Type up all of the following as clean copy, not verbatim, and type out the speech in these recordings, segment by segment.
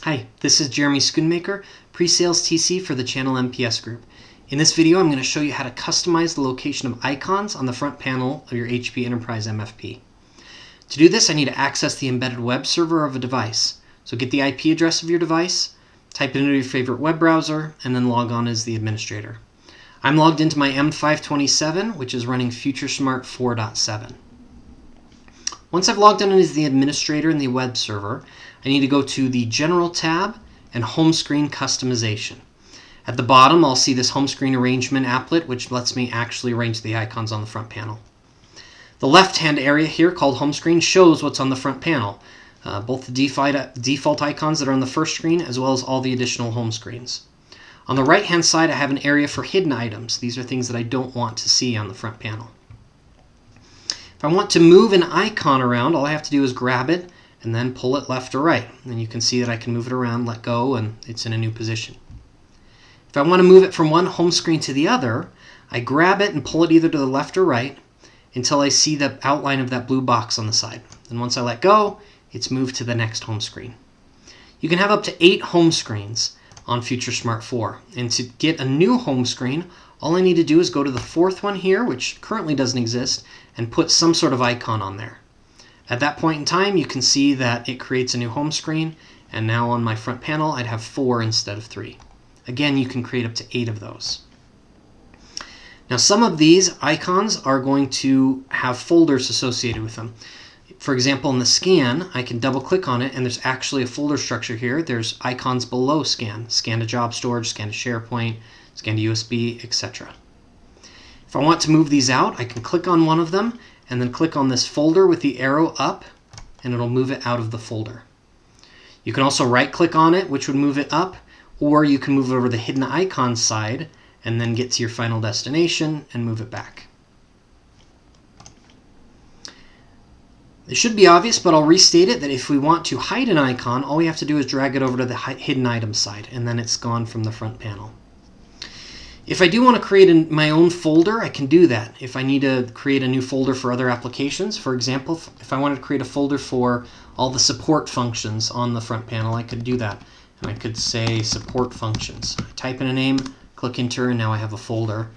Hi, this is Jeremy Schoonmaker, Pre-Sales TC for the Channel MPS Group. In this video, I'm going to show you how to customize the location of icons on the front panel of your HP Enterprise MFP. To do this, I need to access the embedded web server of a device. So get the IP address of your device, type it into your favorite web browser, and then log on as the administrator. I'm logged into my M527, which is running FutureSmart 4.7. Once I've logged in as the administrator in the web server, I need to go to the General tab and Home Screen Customization. At the bottom, I'll see this Home Screen Arrangement applet, which lets me actually arrange the icons on the front panel. The left-hand area here, called Home Screen, shows what's on the front panel, both the default icons that are on the first screen, as well as all the additional home screens. On the right-hand side, I have an area for hidden items. These are things that I don't want to see on the front panel. If I want to move an icon around, all I have to do is grab it and then pull it left or right. And you can see that I can move it around, let go, and it's in a new position. If I want to move it from one home screen to the other, I grab it and pull it either to the left or right until I see the outline of that blue box on the side. And once I let go, it's moved to the next home screen. You can have up to 8 home screens on FutureSmart 4. And to get a new home screen, all I need to do is go to the 4th one here, which currently doesn't exist, and put some sort of icon on there. At that point in time, you can see that it creates a new home screen, and now on my front panel, I'd have 4 instead of 3. Again, you can create up to 8 of those. Now, some of these icons are going to have folders associated with them. For example, in the scan, I can double-click on it, and there's actually a folder structure here. There's icons below scan. Scan to job storage, scan to SharePoint, scan to USB, etc. If I want to move these out, I can click on one of them and then click on this folder with the arrow up, and it'll move it out of the folder. You can also right-click on it, which would move it up, or you can move it over the hidden icons side and then get to your final destination and move it back. It should be obvious, but I'll restate it that if we want to hide an icon, all we have to do is drag it over to the hidden items side, and then it's gone from the front panel. If I do want to create my own folder, I can do that. If I need to create a new folder for other applications, for example, if I wanted to create a folder for all the support functions on the front panel, I could do that. And I could say support functions. I type in a name, click enter, and now I have a folder.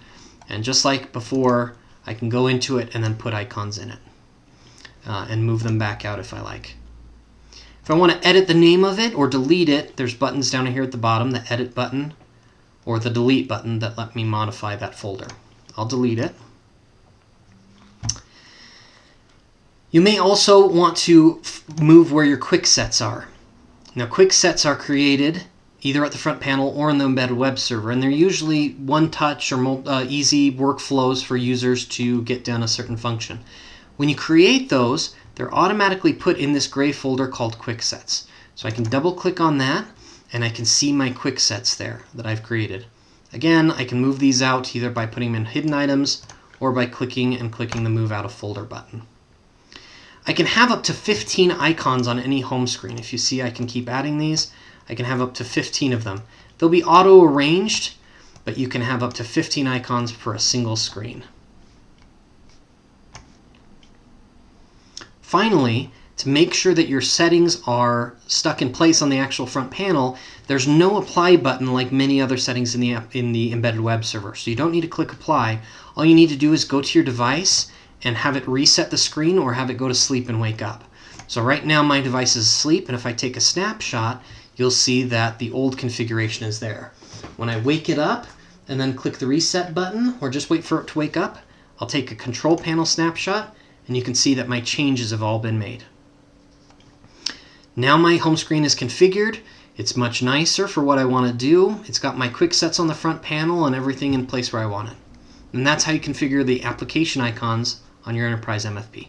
And just like before, I can go into it and then put icons in it. And move them back out if I like. If I want to edit the name of it or delete it, there's buttons down here at the bottom, the edit button or the delete button that let me modify that folder. I'll delete it. You may also want to move where your quick sets are. Now, quick sets are created either at the front panel or in the embedded web server, and they're usually one-touch or easy workflows for users to get done a certain function. When you create those, they're automatically put in this gray folder called Quick Sets. So I can double-click on that, and I can see my quick sets there that I've created. Again, I can move these out either by putting them in hidden items or by clicking the Move Out of Folder button. I can have up to 15 icons on any home screen. If you see, I can keep adding these. I can have up to 15 of them. They'll be auto-arranged, but you can have up to 15 icons per a single screen. Finally, to make sure that your settings are stuck in place on the actual front panel, there's no apply button like many other settings in the embedded web server. So you don't need to click apply. All you need to do is go to your device and have it reset the screen or have it go to sleep and wake up. So right now my device is asleep, and if I take a snapshot, you'll see that the old configuration is there. When I wake it up and then click the reset button or just wait for it to wake up, I'll take a control panel snapshot, and you can see that my changes have all been made. Now my home screen is configured. It's much nicer for what I want to do. It's got my quick sets on the front panel and everything in place where I want it. And that's how you configure the application icons on your Enterprise MFP.